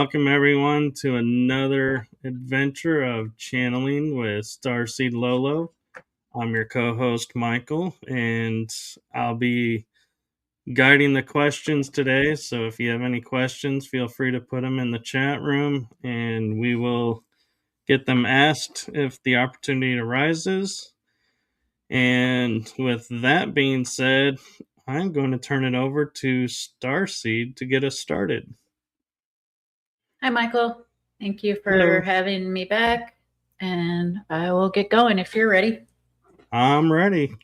welcome everyone to another adventure of channeling with Starseed Lolo. I'm your co-host Michael, and I'll be guiding the questions today. So if you have any questions, feel free to put them in the chat room, and we will get them asked if the opportunity arises. And with that being said, I'm going to turn it over to Starseed to get us started. Hi, Michael. Thank you for Hello. having me back, and I will get going if you're ready. I'm ready.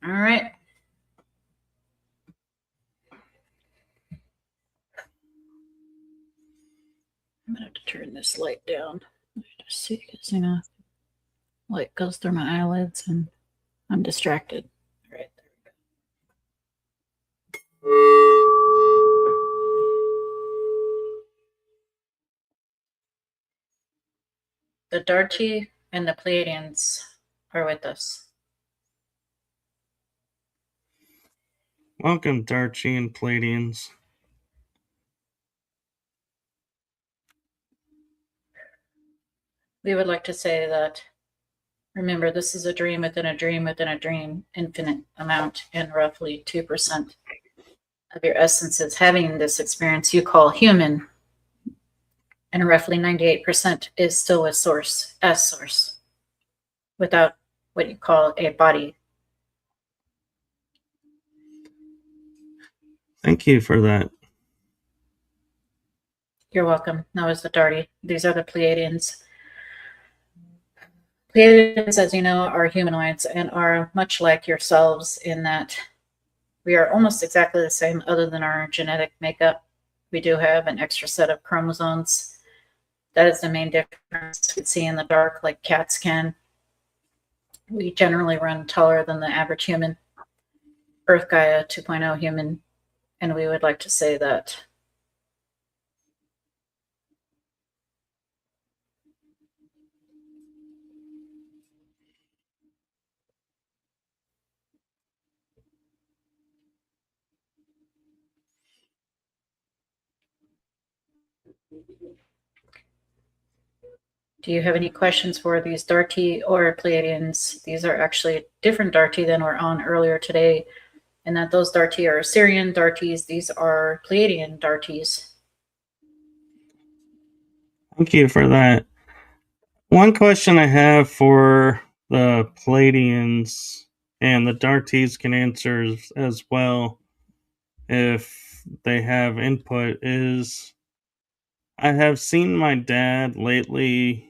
All right. I'm gonna have to turn this light down. Just see, because light goes through my eyelids, and I'm distracted. All right, there we go. The Darchi and the Pleiadians are with us. Welcome, Darchi and Pleiadians. We would like to say that, remember, this is a dream within a dream within a dream, infinite amount, and roughly 2% of your essence is having this experience you call human. And roughly 98% is still with source, as source, without what you call a body. Thank you for that. You're welcome. Now is the Darty. These are the Pleiadians. Pleiadians, as you know, are humanoids and are much like yourselves in that we are almost exactly the same other than our genetic makeup. We do have an extra set of chromosomes. That is the main difference. You can see in the dark like cats can. We generally run taller than the average human. Earth Gaia 2.0 human. And we would like to say that do you have any questions for these Darty or Pleiadians? These are actually different Darty than were on earlier today, and that those Darty are Assyrian Darties. These are Pleiadian Darties. Thank you for that. One question I have for the Pleiadians, and the Darties can answer as well if they have input, is I have seen my dad lately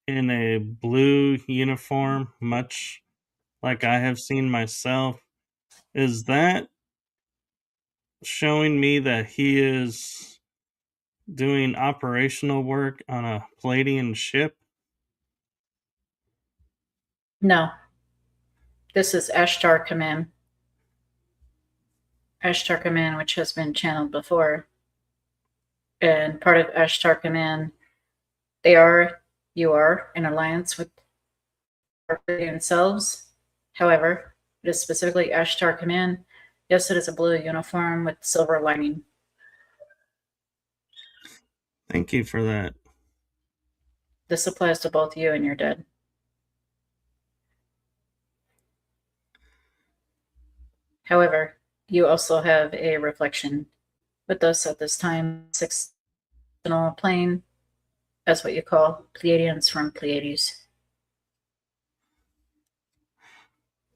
in a blue uniform, much like I have seen myself. Is that showing me that he is doing operational work on a Palladian ship? No. This is Ashtar Command. Ashtar Command, which has been channeled before. And part of Ashtar Command, you are in alliance with our Pleiadian selves. However, it is specifically Ashtar Command. Yes, it is a blue uniform with silver lining. Thank you for that. This applies to both you and your dad. However, you also have a reflection with us at this time, sixth dimensional plane, as what you call Pleiadians from Pleiades.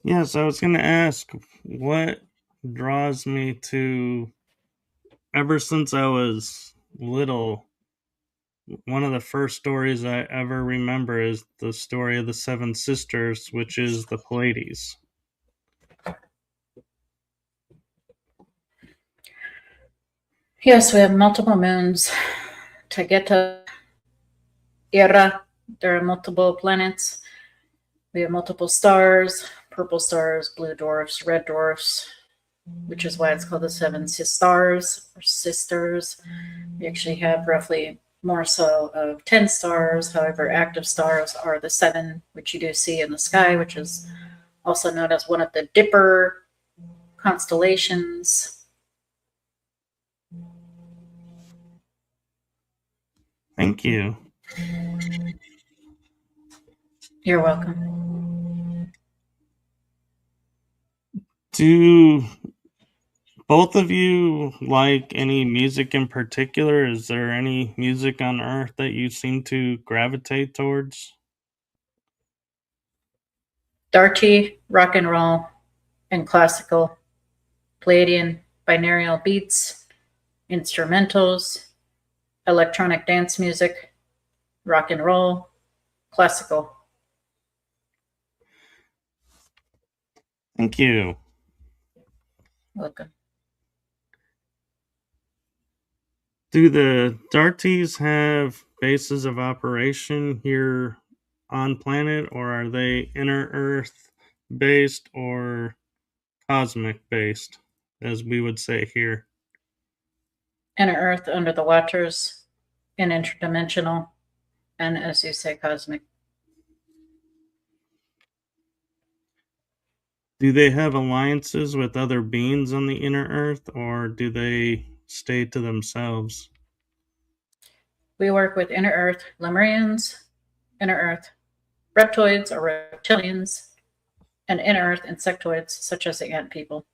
Yes, I was going to ask what draws me to, ever since I was little, one of the first stories I ever remember is the story of the Seven Sisters, which is the Pleiades. Yes, we have multiple moons. Tageta, Era, there are multiple planets. We have multiple stars, purple stars, blue dwarfs, red dwarfs, which is why it's called the Seven Stars or Sisters. We actually have roughly more so of 10 stars. However, active stars are the 7, which you do see in the sky, which is also known as one of the Dipper constellations. Thank you. You're welcome. Do both of you like any music in particular? Is there any music on Earth that you seem to gravitate towards? Darty, rock and roll, and classical, Palladian, binaural beats, instrumentals, electronic dance music, rock and roll, classical. Thank you. Welcome. Do the Darties have bases of operation here on planet, or are they inner Earth based or cosmic based, as we would say here? Inner Earth, under the waters, and interdimensional, and as you say, cosmic. Do they have alliances with other beings on the inner Earth, or do they stay to themselves? We work with inner Earth Lemurians, inner Earth reptoids or reptilians, and inner Earth insectoids such as the ant people.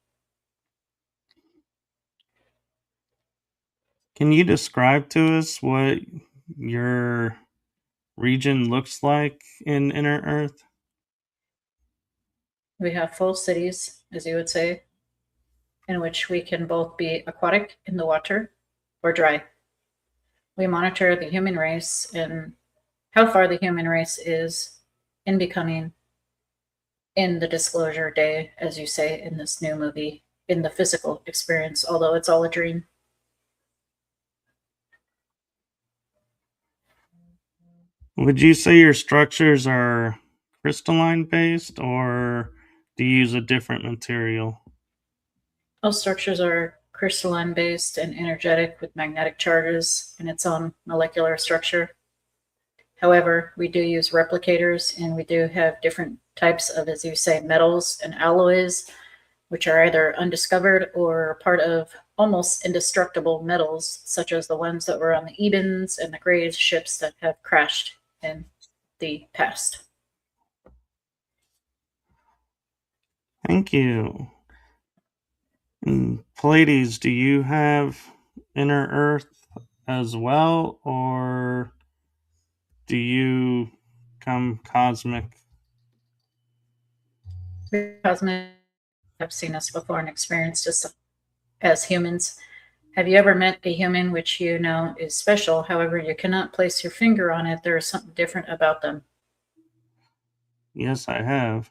Can you describe to us what your region looks like in inner Earth? We have full cities, as you would say, in which we can both be aquatic in the water or dry. We monitor the human race and how far the human race is in becoming in the disclosure day, as you say in this new movie, in the physical experience, although it's all a dream. Would you say your structures are crystalline based, or do you use a different material? All structures are crystalline based and energetic with magnetic charges in its own molecular structure. However, we do use replicators and we do have different types of, as you say, metals and alloys, which are either undiscovered or part of almost indestructible metals, such as the ones that were on the Ebens and the Graves ships that have crashed in the past. Thank you. And Pleiades, do you have inner Earth as well, or do you come cosmic? Cosmic have seen us before and experienced us as humans. Have you ever met a human which you know is special? However, you cannot place your finger on it. There is something different about them. Yes, I have.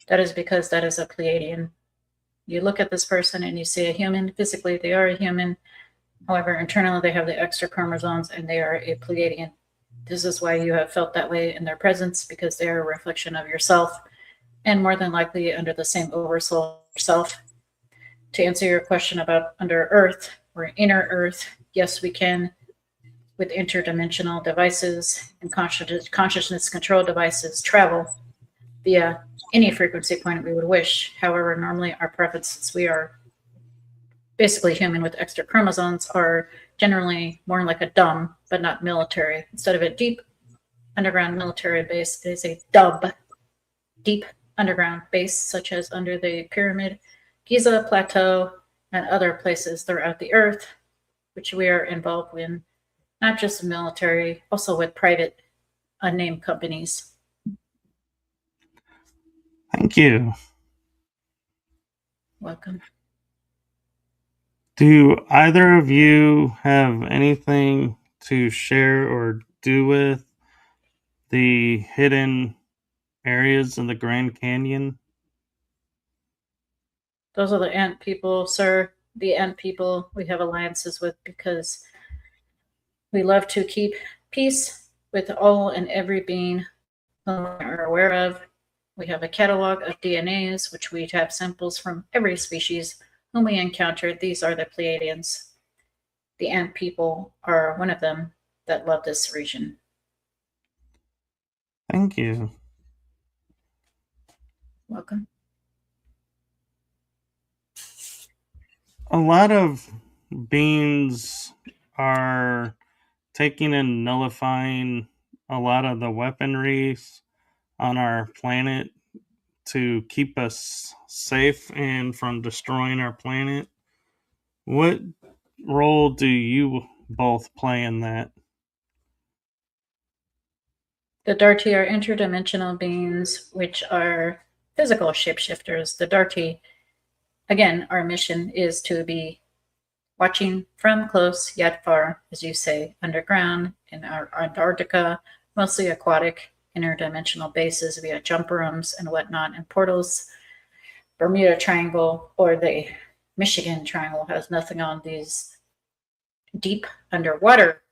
That is because that is a Pleiadian. You look at this person and you see a human. Physically, they are a human. However, internally, they have the extra chromosomes and they are a Pleiadian. This is why you have felt that way in their presence, because they are a reflection of yourself and more than likely under the same oversoul yourself. To answer your question about under Earth or inner Earth, yes, we can with interdimensional devices and consciousness control devices travel via any frequency point we would wish. However, normally our preference, since we are basically human with extra chromosomes, are generally more like a dumb but not military. Instead of a deep underground military base, it is a deep underground base, such as under the pyramid, Giza Plateau, and other places throughout the earth, which we are involved in, not just military, also with private unnamed companies. Thank you. Welcome. Do either of you have anything to share or do with the hidden areas in the Grand Canyon? Those are the ant people, sir. The ant people we have alliances with because we love to keep peace with all and every being whom we are aware of. We have a catalog of DNAs, which we have samples from every species whom we encountered. These are the Pleiadians. The ant people are one of them that love this region. Thank you. Welcome. A lot of beings are taking and nullifying a lot of the weaponry on our planet to keep us safe and from destroying our planet. What role do you both play in that? The Darty are interdimensional beings, which are physical shapeshifters. The Darty, again, our mission is to be watching from close yet far, as you say, underground in our Antarctica, mostly aquatic, interdimensional bases via jump rooms and whatnot, and portals. Bermuda Triangle or the Michigan Triangle has nothing on these deep underwater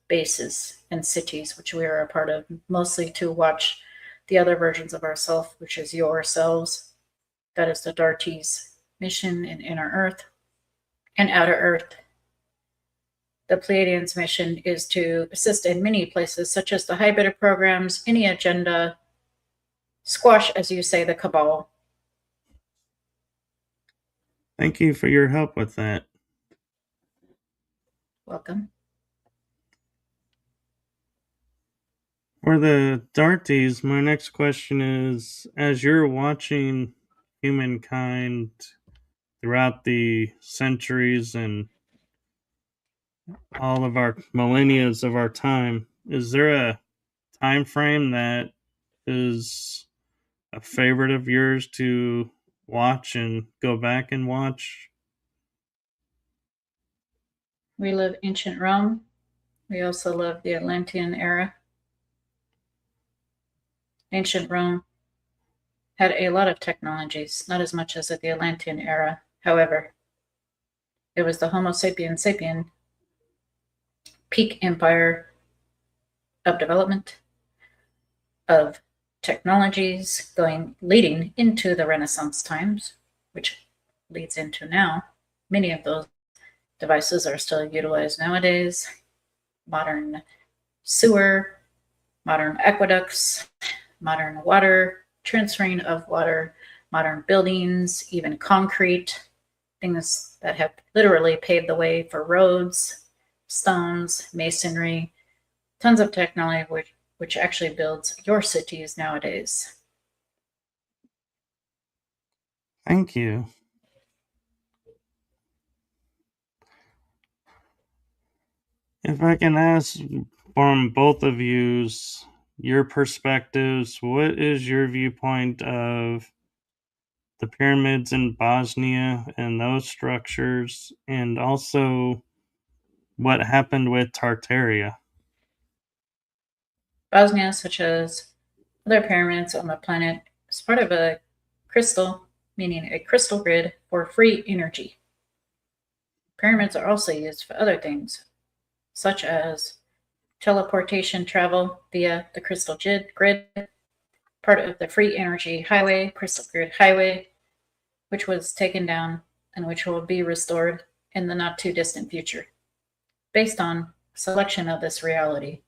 bases and cities, which we are a part of, mostly to watch the other versions of ourselves, which is yourselves. That is the Darty's mission in Inner Earth and Outer Earth. The Pleiadians' mission is to assist in many places, such as the hybrid programs, any agenda, squash, as you say, the cabal. Thank you for your help with that. Welcome. For the Darties, my next question is, as you're watching humankind throughout the centuries and all of our millennia of our time, is there a time frame that is a favorite of yours to watch and go back and watch? We live ancient Rome. We also live the Atlantean era. Ancient Rome had a lot of technologies, not as much as at the Atlantean era. However, it was the Homo sapiens sapien peak empire of development, of technologies leading into the Renaissance times, which leads into now. Many of those devices are still utilized nowadays. Modern sewer, modern aqueducts, modern water, transferring of water, modern buildings, even concrete, things that have literally paved the way for roads, stones, masonry, tons of technology which actually builds your cities nowadays. Thank you. If I can ask from both of you's your perspectives, what is your viewpoint of the pyramids in Bosnia and those structures, and also what happened with Tartaria? Bosnia, such as other pyramids on the planet, is part of a crystal, meaning a crystal grid for free energy. Pyramids are also used for other things, such as teleportation travel via the crystal grid, part of the free energy highway, crystal grid highway, which was taken down and which will be restored in the not too distant future, based on selection of this reality.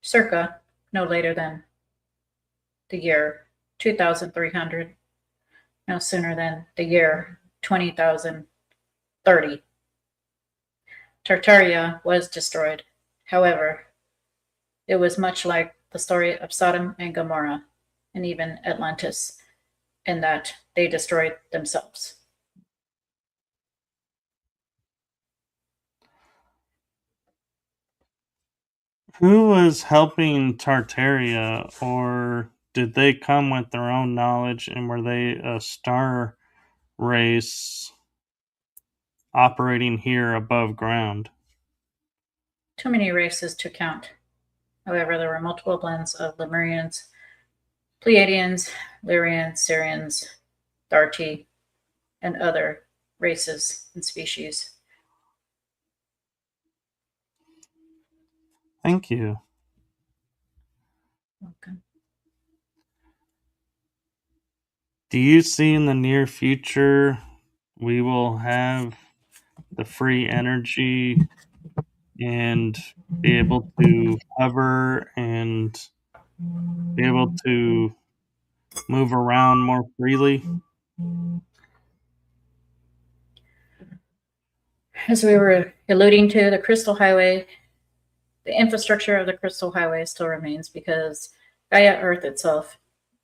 Circa no later than the year 2300, no sooner than the year 20,030. Tartaria was destroyed. However, it was much like the story of Sodom and Gomorrah, and even Atlantis, in that they destroyed themselves. Who was helping Tartaria, or did they come with their own knowledge, and were they a star race operating here above ground? Too many races to count. However, there were multiple blends of Lemurians, Pleiadians, Lyrians, Syrians, Darti, and other races and species. Thank you. Okay. Do you see in the near future we will have the free energy and be able to hover and be able to move around more freely? As we were alluding to, the Crystal Highway, the infrastructure of the Crystal Highway still remains because Gaia Earth itself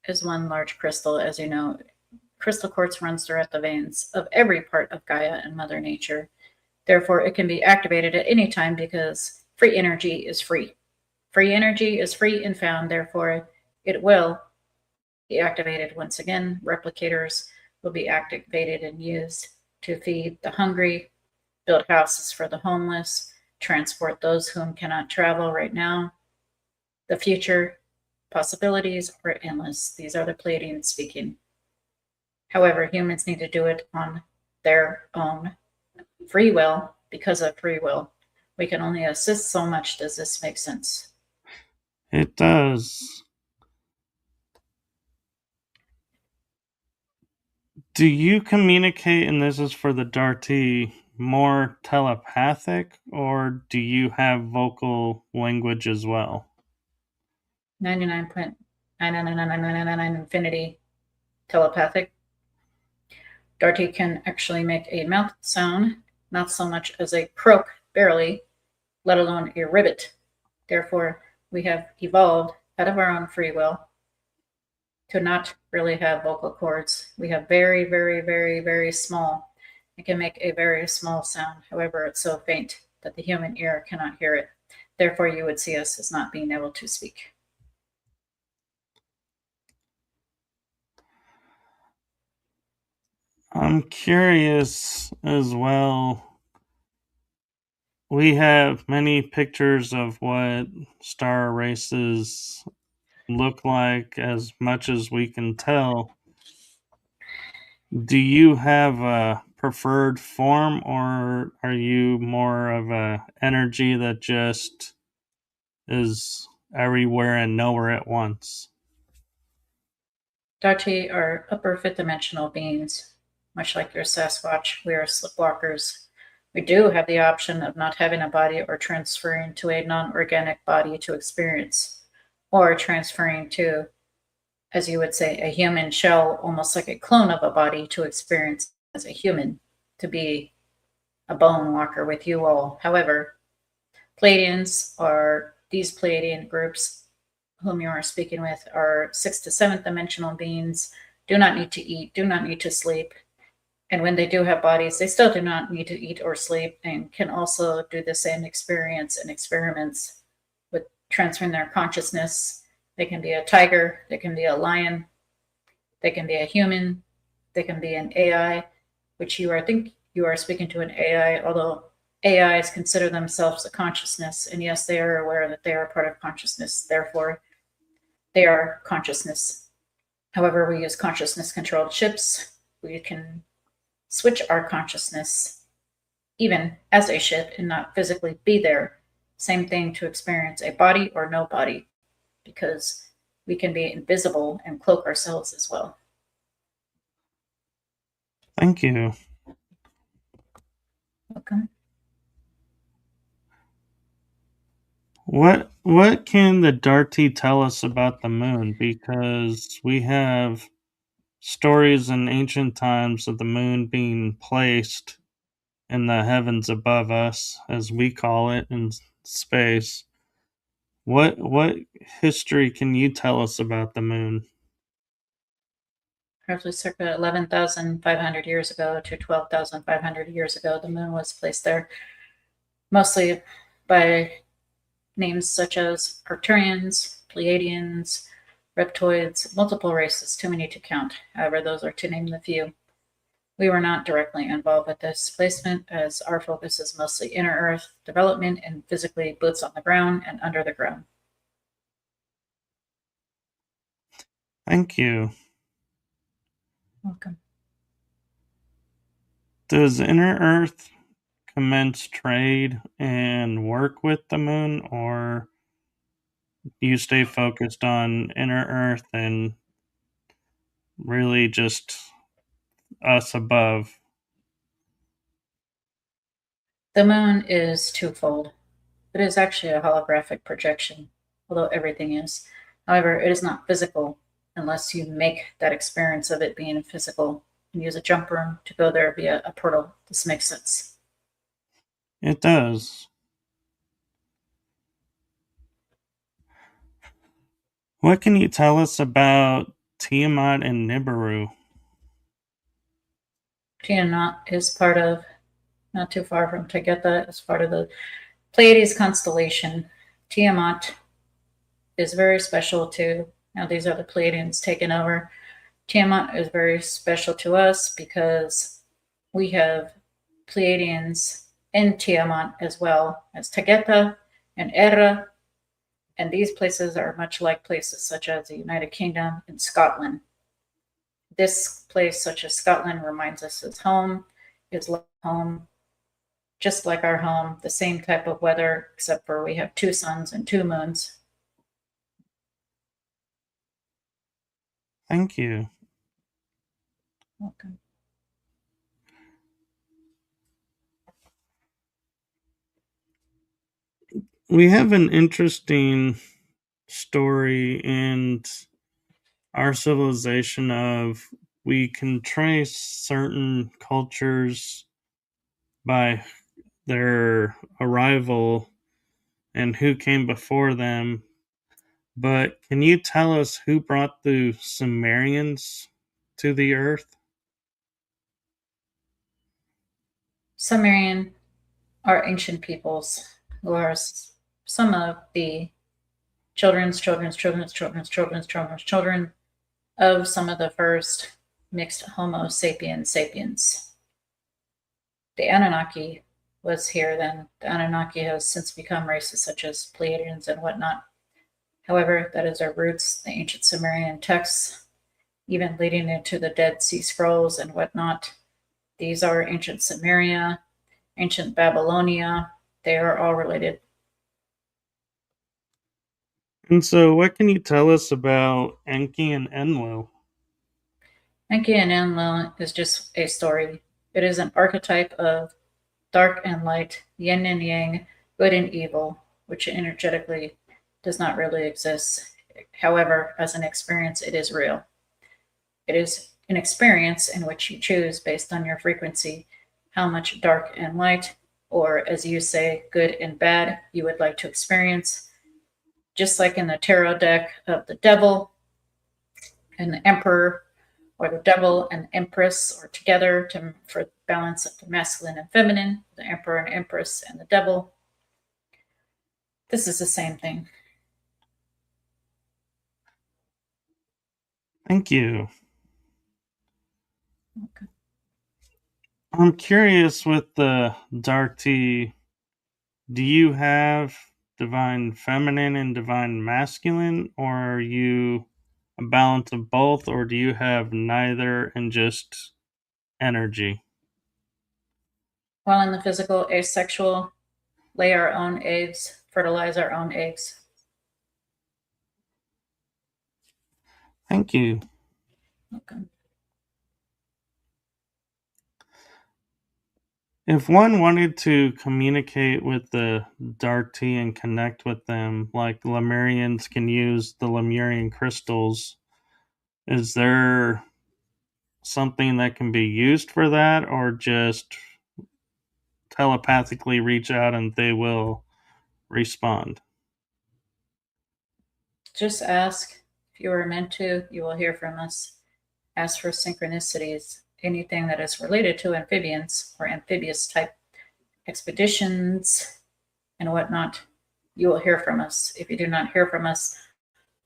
is one large crystal. As you know, crystal quartz runs throughout the veins of every part of Gaia and Mother Nature. Therefore, it can be activated at any time because free energy is free. Free energy is free and found, therefore, it will be activated once again. Replicators will be activated and used to feed the hungry, build houses for the homeless, transport those whom cannot travel right now. The future possibilities are endless. These are the Pleiadians speaking. However, humans need to do it on their own free will because of free will. We can only assist so much. Does this make sense? It does. Do you communicate, and this is for the Darty, more telepathic, or do you have vocal language as well? 99.9999999 infinity telepathic. Darty can actually make a mouth sound, not so much as a croak, barely, let alone a ribbit. Therefore, we have evolved out of our own free will to not really have vocal cords. We have very, very, very, very small. It can make a very small sound. However, it's so faint that the human ear cannot hear it. Therefore, you would see us as not being able to speak. I'm curious as well. We have many pictures of what star races look like, as much as we can tell. Do you have a preferred form, or are you more of a energy that just is everywhere and nowhere at once? Darty are upper fifth dimensional beings. Much like your Sasquatch, we are slipwalkers. We do have the option of not having a body or transferring to a non organic body to experience, or transferring to, as you would say, a human shell, almost like a clone of a body to experience as a human, to be a bone walker with you all. However, Pleiadians are these Pleiadian groups whom you are speaking with are sixth to seventh dimensional beings, do not need to eat, do not need to sleep. And when they do have bodies, they still do not need to eat or sleep and can also do the same experience and experiments with transferring their consciousness. They can be a tiger, they can be a lion, they can be a human, they can be an AI, which I think you are speaking to an AI, although AIs consider themselves a consciousness. And yes, they are aware that they are part of consciousness. Therefore, they are consciousness. However, we use consciousness controlled ships. We can switch our consciousness even as a ship and not physically be there. Same thing to experience a body or no body, because we can be invisible and cloak ourselves as well. Thank you. Okay. What can the Darty tell us about the moon? Because we have stories in ancient times of the moon being placed in the heavens above us, as we call it, in space. What history can you tell us about the moon? Roughly circa 11,500 years ago to 12,500 years ago, the moon was placed there, mostly by names such as Arcturians, Pleiadians, Reptoids, multiple races, too many to count. However, those are to name the few. We were not directly involved with this placement, as our focus is mostly inner Earth development and physically boots on the ground and under the ground. Thank you. Welcome. Does Inner Earth commence trade and work with the moon, or you stay focused on Inner Earth and really just us above? The moon is twofold. It is actually a holographic projection, although everything is. However, it is not physical unless you make that experience of it being physical and use a jump room to go there via a portal. This makes sense. It does. What can you tell us about Tiamat and Nibiru? Tiamat is part of, not too far from Tagetha, is part of the Pleiades constellation. Tiamat is very special to, now these are the Pleiadians taking over. Tiamat is very special to us because we have Pleiadians in Tiamat as well as Tagetha and Era, and these places are much like places such as the United Kingdom and Scotland. This place, such as Scotland, reminds us of home, is like home, just like our home, the same type of weather, except for we have 2 suns and 2 moons. Thank you. Okay. We have an interesting story in our civilization of we can trace certain cultures by their arrival and who came before them. But can you tell us who brought the Sumerians to the earth? Sumerian are ancient peoples who are some of the children of some of the first mixed Homo sapiens sapiens. The Anunnaki was here then. The Anunnaki has since become races such as Pleiadians and whatnot. However, that is our roots, the ancient Sumerian texts, even leading into the Dead Sea Scrolls and whatnot. These are ancient Sumeria, ancient Babylonia. They are all related. And so, what can you tell us about Enki and Enlil? Enki and Enlil is just a story. It is an archetype of dark and light, yin and yang, good and evil, which energetically does not really exist. However, as an experience, it is real. It is an experience in which you choose based on your frequency how much dark and light, or as you say, good and bad, you would like to experience. Just like in the tarot deck of the devil and the emperor, or the devil and the empress, or together for balance of the masculine and feminine, the emperor and empress and the devil. This is the same thing. Thank you. Okay. I'm curious with the dark tea, do you have divine feminine and divine masculine, or are you a balance of both, or do you have neither and just energy? While in the physical, asexual, lay our own eggs, fertilize our own eggs. Thank you. Okay. If one wanted to communicate with the dark tea and connect with them, like Lemurians can use the Lemurian crystals, is there something that can be used for that, or just telepathically reach out and they will respond? Just ask. If you are meant to, you will hear from us. Ask for synchronicities, anything that is related to amphibians or amphibious type expeditions and whatnot. You will hear from us. If you do not hear from us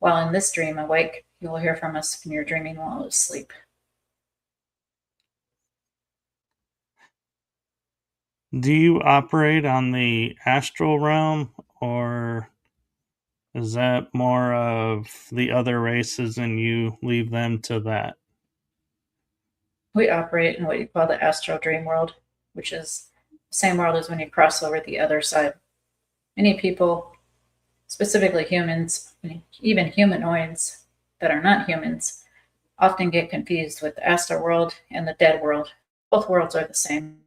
while in this dream awake, you will hear from us when you're dreaming while asleep. Do you operate on the astral realm, or is that more of the other races and you leave them to that? We operate in what you call the astral dream world, which is the same world as when you cross over the other side. Many people, specifically humans, even humanoids that are not humans, often get confused with the astral world and the dead world. Both worlds are the same.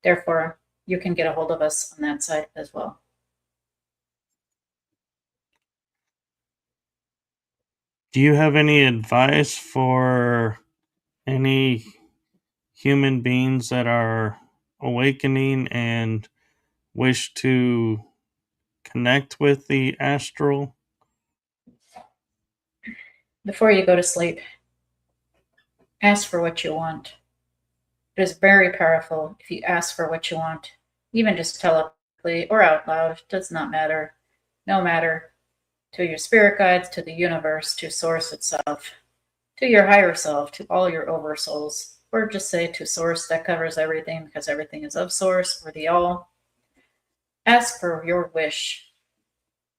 Therefore, you can get a hold of us on that side as well. Do you have any advice for any human beings that are awakening and wish to connect with the astral? Before you go to sleep, ask for what you want. It is very powerful if you ask for what you want, even just telepathically or out loud, does not matter. No matter. To your spirit guides, to the universe, to source itself, to your higher self, to all your oversouls, or just say to source, that covers everything because everything is of source or the all. Ask for your wish.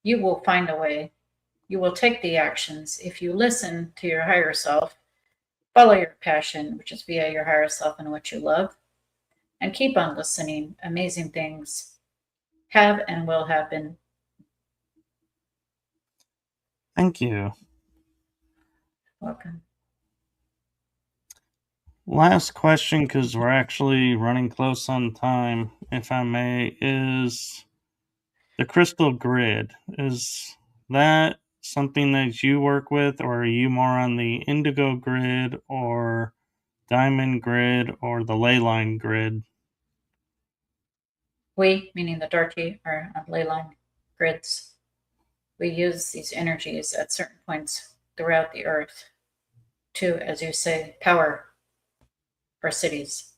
You will find a way. You will take the actions if you listen to your higher self, follow your passion, which is via your higher self and what you love, and keep on listening. Amazing things have and will happen. Thank you. Welcome. Last question, because we're actually running close on time, if I may, is the crystal grid. Is that something that you work with, or are you more on the indigo grid or diamond grid or the ley line grid? We, meaning the Darty, are on ley line grids. We use these energies at certain points throughout the earth to, as you say, power our cities.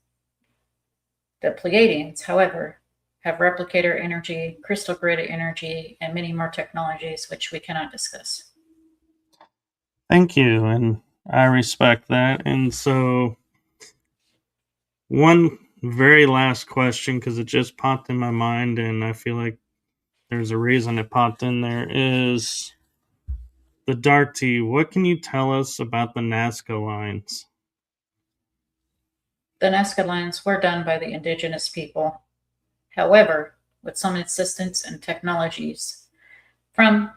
The Pleiadians, however, have replicator energy, crystal grid energy, and many more technologies which we cannot discuss. Thank you, and I respect that. And so, one very last question, because it just popped in my mind, and I feel like there's a reason it popped in there, is the Darty. What can you tell us about the Nazca lines? The Nazca lines were done by the indigenous people. However, with some assistance and technologies from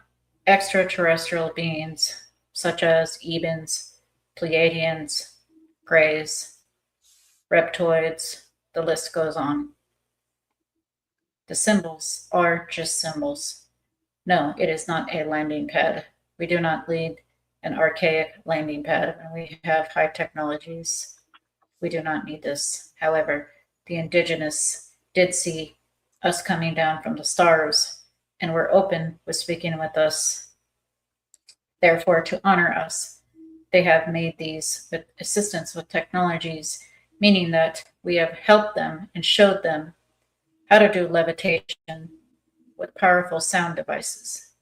extraterrestrial beings such as Ebens, Pleiadians, Greys, Reptoids, the list goes on. The symbols are just symbols. No, it is not a landing pad. We do not lead an archaic landing pad when we have high technologies. We do not need this. However, the indigenous did see us coming down from the stars and were open with speaking with us. Therefore, to honor us, they have made these with assistance with technologies, meaning that we have helped them and showed them how to do levitation with powerful sound devices.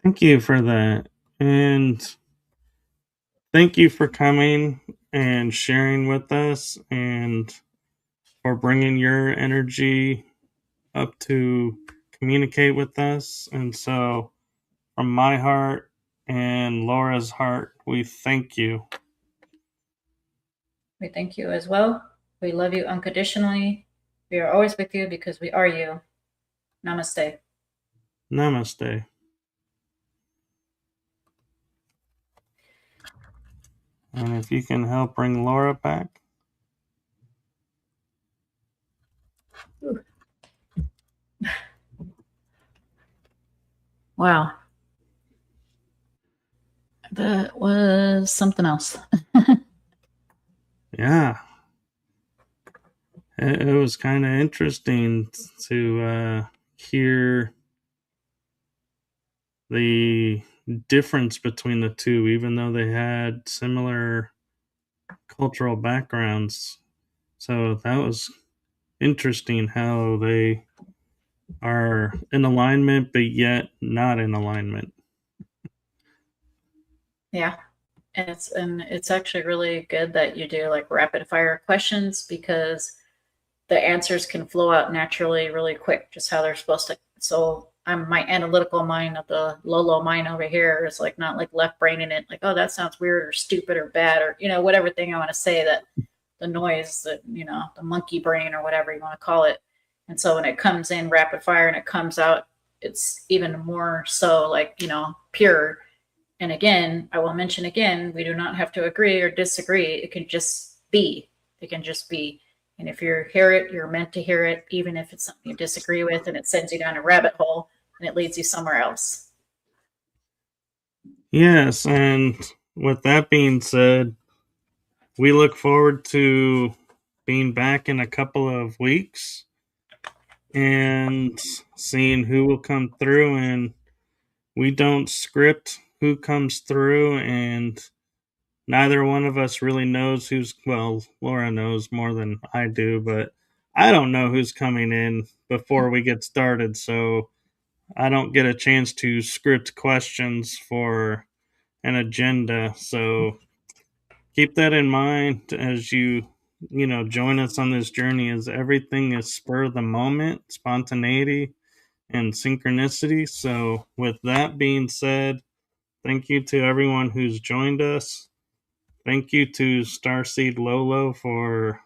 Thank you for that. And thank you for coming and sharing with us and for bringing your energy up to communicate with us. And so, from my heart and Laura's heart, we thank you. We thank you as well. We love you unconditionally. We are always with you because we are you. Namaste. Namaste. And if you can help bring Laura back. Wow. That was something else. Yeah. It was kind of interesting to hear the difference between the two, even though they had similar cultural backgrounds. So that was interesting how they are in alignment, but yet not in alignment. Yeah. And it's actually really good that you do like rapid fire questions because the answers can flow out naturally really quick, just how they're supposed to. So I'm my analytical mind of the Lolo mind over here is like not like left braining it, like, oh, that sounds weird or stupid or bad or whatever thing I want to say, that the noise, that the monkey brain or whatever you want to call it. And so when it comes in rapid fire and it comes out, it's even more so like pure. And again, I will mention again, we do not have to agree or disagree. It can just be. It can just be. And if you hear it, you're meant to hear it, even if it's something you disagree with and it sends you down a rabbit hole and it leads you somewhere else. Yes, and with that being said, we look forward to being back in a couple of weeks and seeing who will come through. And we don't script who comes through, and neither one of us really knows who's, well, Laura knows more than I do, but I don't know who's coming in before we get started. So I don't get a chance to script questions for an agenda. So keep that in mind as you join us on this journey, as everything is spur of the moment, spontaneity, and synchronicity. So with that being said, thank you to everyone who's joined us. Thank you to Starseed Lolo for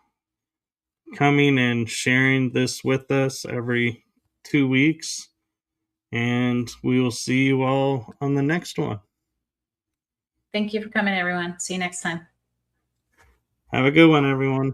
coming and sharing this with us every 2 weeks. And we will see you all on the next one. Thank you for coming, everyone. See you next time. Have a good one, everyone.